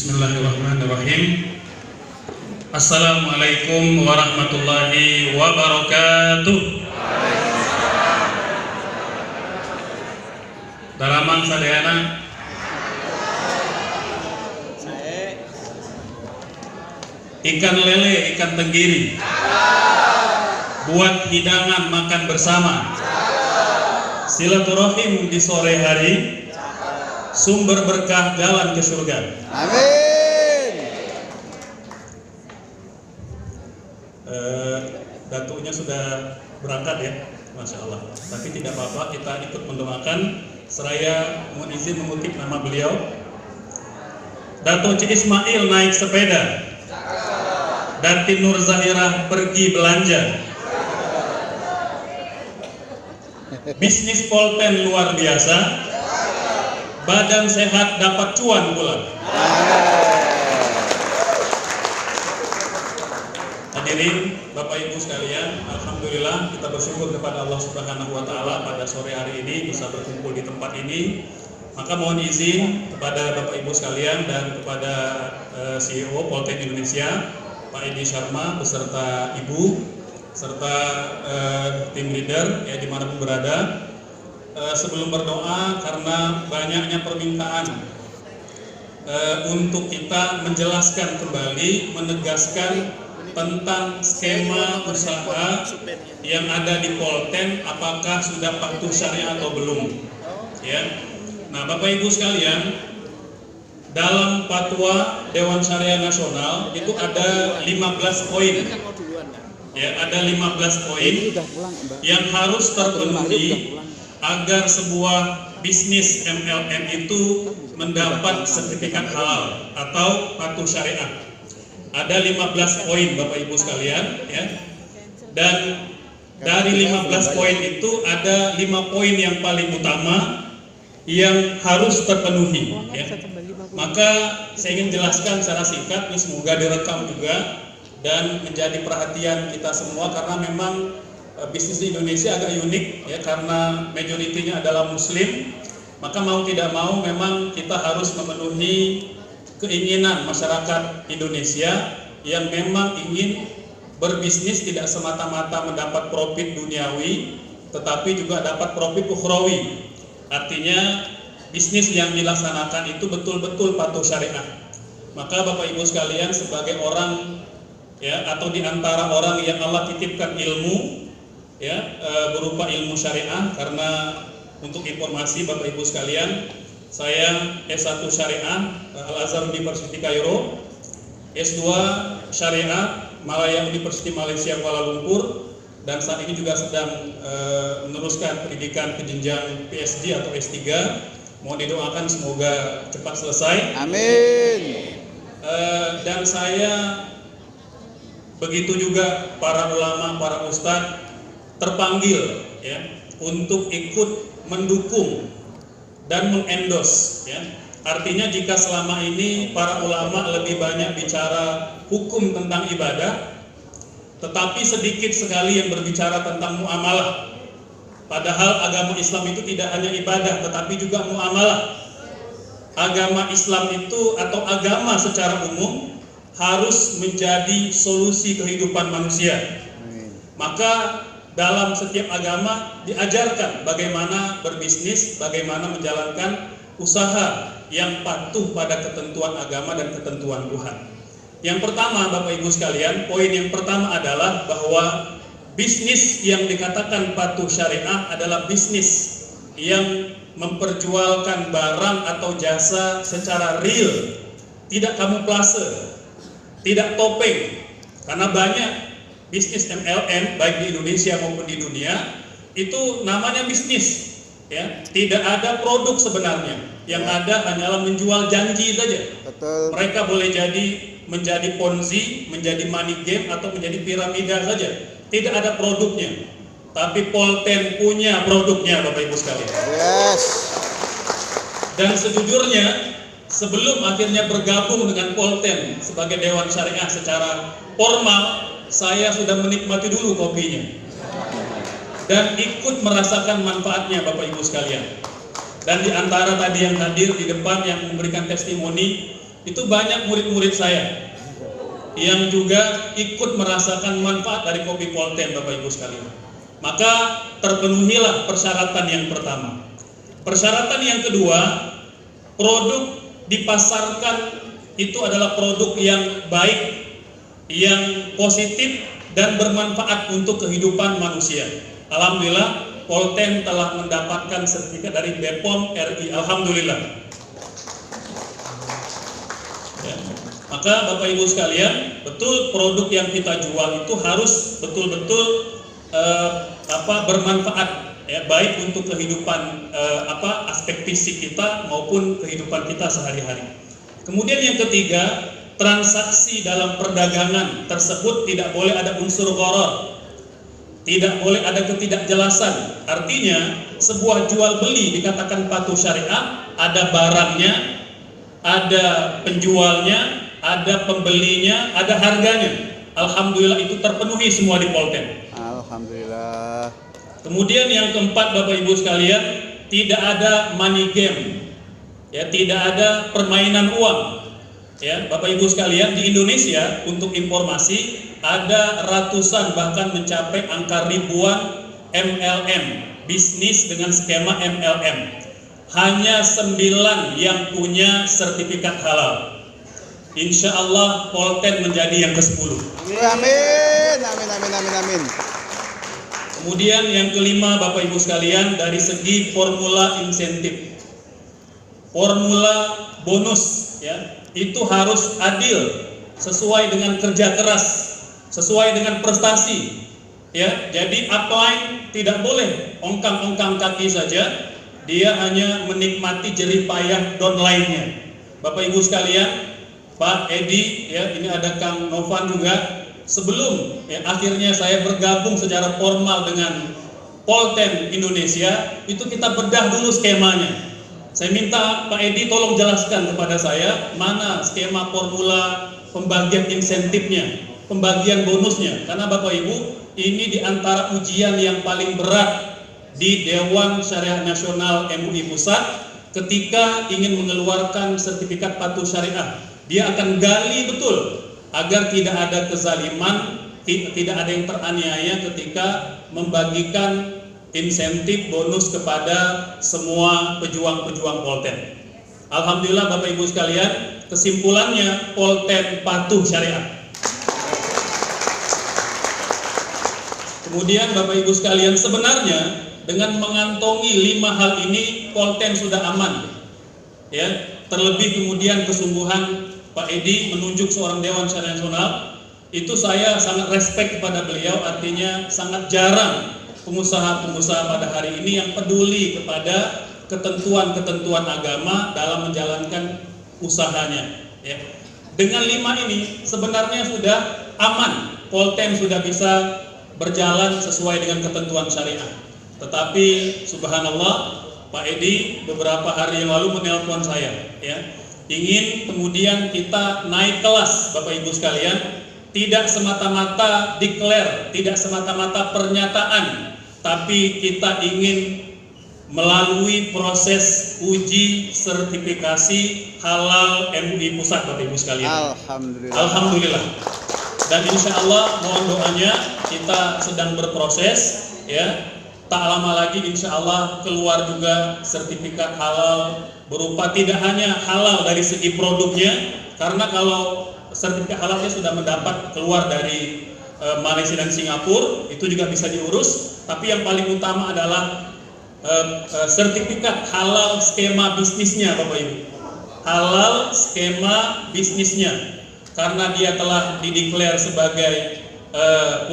Bismillahirrahmanirrahim. Assalamualaikum warahmatullahi wabarakatuh. Dalamang sadayana ikan lele, ikan tenggiri, buat hidangan makan bersama, silaturahim di sore hari, sumber berkah jalan ke surga. Amin. Datuknya sudah berangkat ya, Masya Allah. Tapi tidak apa-apa, kita ikut mendoakan. Seraya mohon izin mengutip nama beliau. Datuk Cik Ismail naik sepeda, Dati Nur Zahirah pergi belanja, bisnis Polten luar biasa, badan sehat dapat cuan pula. Hadirin Bapak Ibu sekalian, alhamdulillah kita bersyukur kepada Allah Subhanahu wa taala pada sore hari ini bisa berkumpul di tempat ini. Maka mohon izin kepada Bapak Ibu sekalian dan kepada CEO Polten Indonesia Pak Edi Sharma beserta Ibu serta tim leader ya dimanapun berada, sebelum berdoa karena banyaknya permintaan untuk kita menjelaskan kembali, menegaskan tentang skema usaha yang ada di Polten, apakah sudah patuh syariah atau belum ya. Nah Bapak Ibu sekalian, dalam fatwa Dewan Syariah Nasional itu ada 15 poin ya, ada 15 poin yang harus terpenuhi agar sebuah bisnis MLM itu mendapat sertifikat halal atau patuh syariah. Ada 15 poin Bapak Ibu sekalian ya. Dan dari 15 poin itu ada 5 poin yang paling utama yang harus terpenuhi ya. Maka saya ingin jelaskan secara singkat, ini semoga direkam juga dan menjadi perhatian kita semua karena memang bisnis di Indonesia agak unik ya, karena majoritinya adalah muslim. Maka mau tidak mau memang kita harus memenuhi keinginan masyarakat Indonesia yang memang ingin berbisnis tidak semata-mata mendapat profit duniawi, tetapi juga dapat profit ukhrawi. Artinya bisnis yang dilaksanakan itu betul-betul patuh syariah. Maka Bapak Ibu sekalian, sebagai orang ya, atau di antara orang yang Allah titipkan ilmu ya, berupa ilmu syariah, karena untuk informasi Bapak Ibu sekalian, saya S1 Syariah Al-Azhar University Kairo, S2 Syariah Malaya University Malaysia Kuala Lumpur, dan saat ini juga sedang meneruskan pendidikan ke jenjang PhD atau S3. Mohon didoakan semoga cepat selesai. Amin. Dan saya begitu juga para ulama, para ustadz terpanggil ya untuk ikut mendukung dan mengendorse ya. Artinya jika selama ini para ulama lebih banyak bicara hukum tentang ibadah, tetapi sedikit sekali yang berbicara tentang muamalah. Padahal agama Islam itu tidak hanya ibadah tetapi juga muamalah. Agama Islam itu atau agama secara umum harus menjadi solusi kehidupan manusia. Maka dalam setiap agama diajarkan bagaimana berbisnis, bagaimana menjalankan usaha yang patuh pada ketentuan agama dan ketentuan Tuhan. Yang pertama Bapak Ibu sekalian, poin yang pertama adalah bahwa bisnis yang dikatakan patuh syariah adalah bisnis yang memperjualkan barang atau jasa secara real, tidak kamuflase, tidak topeng. Karena banyak bisnis MLM baik di Indonesia maupun di dunia itu namanya bisnis ya, tidak ada produk sebenarnya. Yang ada hanyalah menjual janji saja. Betul. Mereka boleh menjadi ponzi, menjadi money game atau menjadi piramida saja. Tidak ada produknya. Tapi Polten punya produknya Bapak Ibu sekalian. Yes. Dan sejujurnya sebelum akhirnya bergabung dengan Polten sebagai Dewan Syariah secara formal, saya sudah menikmati dulu kopinya dan ikut merasakan manfaatnya Bapak Ibu sekalian. Dan di antara tadi yang hadir di depan yang memberikan testimoni, itu banyak murid-murid saya yang juga ikut merasakan manfaat dari kopi Polten, Bapak Ibu sekalian. Maka terpenuhilah persyaratan yang pertama. Persyaratan yang kedua, produk dipasarkan itu adalah produk yang baik, yang positif dan bermanfaat untuk kehidupan manusia. Alhamdulillah, Polten telah mendapatkan sertifikat dari BPOM RI. Alhamdulillah. Ya. Maka Bapak Ibu sekalian, betul produk yang kita jual itu harus betul-betul bermanfaat, ya, baik untuk kehidupan aspek fisik kita maupun kehidupan kita sehari-hari. Kemudian yang ketiga, transaksi dalam perdagangan tersebut tidak boleh ada unsur gharar, tidak boleh ada ketidakjelasan. Artinya sebuah jual beli dikatakan patuh syariah, ada barangnya, ada penjualnya, ada pembelinya, ada harganya. Alhamdulillah itu terpenuhi semua di Polten. Alhamdulillah. Kemudian yang keempat, Bapak Ibu sekalian, tidak ada money game, ya, tidak ada permainan uang. Ya, Bapak Ibu sekalian, di Indonesia untuk informasi ada ratusan bahkan mencapai angka ribuan MLM, bisnis dengan skema MLM. Hanya 9 yang punya sertifikat halal. Insya Allah Polten menjadi yang ke-10. Amin, amin, amin, amin, amin. Kemudian yang kelima, Bapak Ibu sekalian, dari segi formula insentif, formula bonus, ya, itu harus adil, sesuai dengan kerja keras, sesuai dengan prestasi, ya. Jadi upline tidak boleh ongkang-ongkang kaki saja, dia hanya menikmati jerih payah downline-nya. Bapak Ibu sekalian, Pak Edi, ya, ini ada Kang Novan juga. Sebelum ya, akhirnya saya bergabung secara formal dengan Polten Indonesia, itu kita bedah dulu skemanya. Saya minta Pak Edi tolong jelaskan kepada saya mana skema formula pembagian insentifnya, pembagian bonusnya. Karena Bapak Ibu, ini diantara ujian yang paling berat di Dewan Syariah Nasional MUI Pusat ketika ingin mengeluarkan sertifikat patuh syariah. Dia akan gali betul agar tidak ada kezaliman, tidak ada yang teraniaya ketika membagikan insentif bonus kepada semua pejuang-pejuang Polten. Alhamdulillah Bapak Ibu sekalian, kesimpulannya Polten patuh syariah. Kemudian Bapak Ibu sekalian, sebenarnya dengan mengantongi 5 hal ini Polten sudah aman. Ya, terlebih kemudian kesungguhan Pak Edi menunjuk seorang Dewan Syariah Nasional, itu saya sangat respect kepada beliau. Artinya sangat jarang pengusaha-pengusaha pada hari ini yang peduli kepada ketentuan-ketentuan agama dalam menjalankan usahanya. Ya. Dengan 5 ini sebenarnya sudah aman, Polten sudah bisa berjalan sesuai dengan ketentuan syariah. Tetapi subhanallah, Pak Edi beberapa hari yang lalu menelpon saya, ya, ingin kemudian kita naik kelas, Bapak Ibu sekalian, tidak semata-mata declare, tidak semata-mata pernyataan, tapi kita ingin melalui proses uji sertifikasi halal MUI Pusat, Bapak Ibu sekalian. Alhamdulillah. Alhamdulillah. Dan insya Allah mohon doanya, kita sedang berproses, ya. Tak lama lagi insya Allah keluar juga sertifikat halal, berupa tidak hanya halal dari segi produknya, karena kalau sertifikat halalnya sudah mendapat keluar dari Malaysia dan Singapura, itu juga bisa diurus. Tapi yang paling utama adalah sertifikat halal skema bisnisnya, Bapak Ibu. Halal skema bisnisnya, karena dia telah dideklar sebagai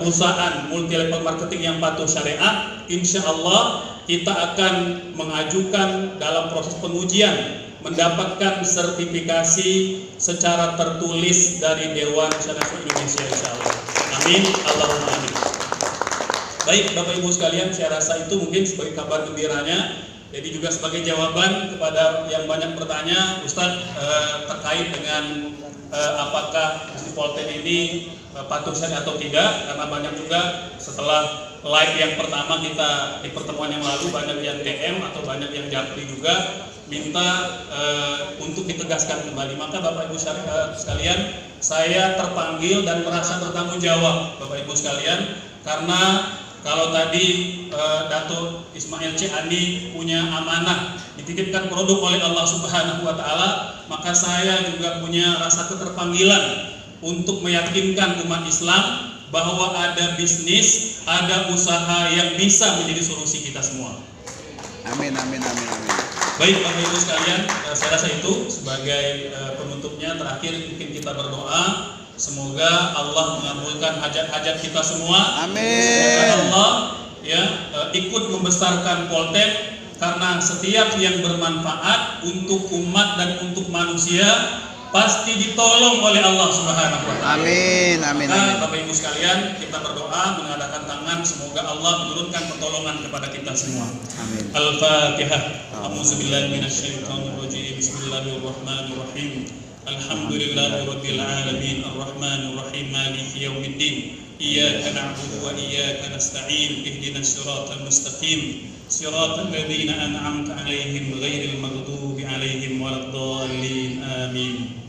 perusahaan multi level marketing yang patuh syariah. Insya Allah kita akan mengajukan dalam proses pengujian mendapatkan sertifikasi secara tertulis dari Dewan Syariah Indonesia, insya Allah. Amin, Allahumma amin. Baik Bapak Ibu sekalian, saya rasa itu mungkin sebagai kabar gembiranya. Jadi juga sebagai jawaban kepada yang banyak bertanya, Ustadz, terkait dengan apakah Polten ini patuh syariah atau tidak, karena banyak juga setelah live yang pertama kita di pertemuan yang lalu banyak yang DM atau banyak yang japri juga minta untuk ditegaskan kembali. Maka Bapak Ibu sekalian, saya terpanggil dan merasa bertanggung jawab Bapak Ibu sekalian, karena kalau tadi Dato Ismail C. Andi punya amanah dititipkan produk oleh Allah Subhanahu wa Ta'ala, maka saya juga punya rasa keterpanggilan untuk meyakinkan umat Islam bahwa ada bisnis, ada usaha yang bisa menjadi solusi kita semua. Amin, amin, amin, amin. Baik Bapak Ibu sekalian, saya rasa itu sebagai penutupnya. Terakhir mungkin kita berdoa. Semoga Allah mengabulkan hajat-hajat kita semua. Amin. Semoga Allah ikut membesarkan Polten, karena setiap yang bermanfaat untuk umat dan untuk manusia pasti ditolong oleh Allah Subhanahu wa Ta'ala. Amin, amin, amin. Bapak Ibu sekalian, kita berdoa mengadakan tangan, semoga Allah menurunkan pertolongan kepada kita semua. Amin. Al-Fatihah. A'udzubillahi minasyaitonirrajim. Bismillahirrahmanirrahim. Alhamdulillahirabbil alamin arrahmanir rahim maliki yaumiddin iyyaka na'budu wa iyyaka nasta'in ihdinas siratal mustaqim siratal ladzina an'amta 'alaihim ghairil maghdubi 'alaihim waladdallin amin.